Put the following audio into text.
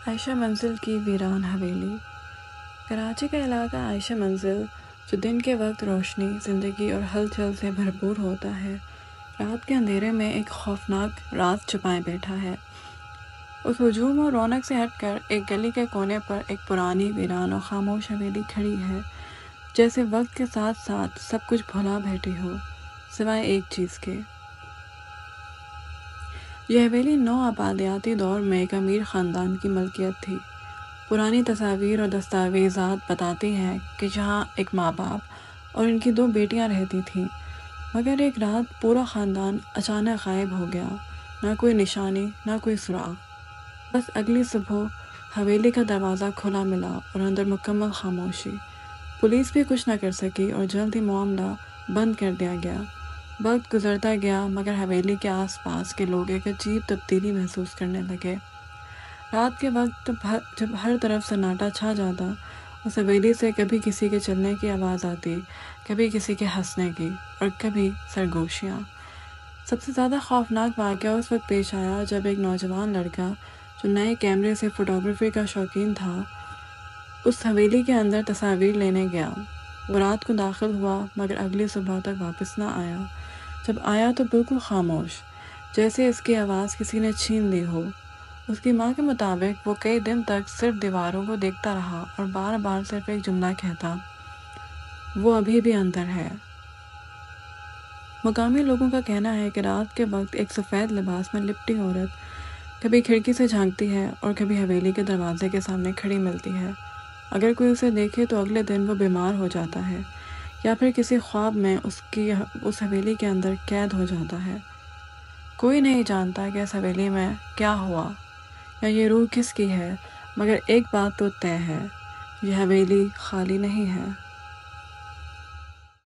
عائشہ منزل کی ویران حویلی۔ کراچی کا علاقہ عائشہ منزل، جو دن کے وقت روشنی، زندگی اور ہلچل سے بھرپور ہوتا ہے، رات کے اندھیرے میں ایک خوفناک راز چھپائے بیٹھا ہے۔ اس ہجوم اور رونق سے ہٹ کر ایک گلی کے کونے پر ایک پرانی ویران اور خاموش حویلی کھڑی ہے، جیسے وقت کے ساتھ ساتھ سب کچھ بھلا بیٹھی ہو، سوائے ایک چیز کے۔ یہ حویلی نو آبادیاتی دور میں ایک امیر خاندان کی ملکیت تھی۔ پرانی تصاویر اور دستاویزات بتاتی ہیں کہ جہاں ایک ماں باپ اور ان کی دو بیٹیاں رہتی تھیں، مگر ایک رات پورا خاندان اچانک غائب ہو گیا، نہ کوئی نشانی، نہ کوئی سراغ۔ بس اگلی صبح حویلی کا دروازہ کھلا ملا اور اندر مکمل خاموشی۔ پولیس بھی کچھ نہ کر سکی اور جلد ہی معاملہ بند کر دیا گیا۔ وقت گزرتا گیا مگر حویلی کے آس پاس کے لوگ ایک عجیب تبدیلی محسوس کرنے لگے۔ رات کے وقت جب ہر طرف سناٹا چھا جاتا، اس حویلی سے کبھی کسی کے چلنے کی آواز آتی، کبھی کسی کے ہنسنے کی اور کبھی سرگوشیاں۔ سب سے زیادہ خوفناک واقعہ اس وقت پیش آیا جب ایک نوجوان لڑکا جو نئے کیمرے سے فوٹوگرافی کا شوقین تھا، اس حویلی کے اندر تصاویر لینے گیا۔ وہ رات کو داخل ہوا مگر اگلی صبح تک واپس نہ آیا۔ جب آیا تو بالکل خاموش، جیسے اس کی آواز کسی نے چھین لی ہو۔ اس کی ماں کے مطابق وہ کئی دن تک صرف دیواروں کو دیکھتا رہا اور بار بار صرف ایک جملہ کہتا، وہ ابھی بھی اندر ہے۔ مقامی لوگوں کا کہنا ہے کہ رات کے وقت ایک سفید لباس میں لپٹی عورت کبھی کھڑکی سے جھانکتی ہے اور کبھی حویلی کے دروازے کے سامنے کھڑی ملتی ہے۔ اگر کوئی اسے دیکھے تو اگلے دن وہ بیمار ہو جاتا ہے یا پھر کسی خواب میں اس حویلی کے اندر قید ہو جاتا ہے۔ کوئی نہیں جانتا کہ اس حویلی میں کیا ہوا یا یہ روح کس کی ہے، مگر ایک بات تو طے ہے، یہ حویلی خالی نہیں ہے۔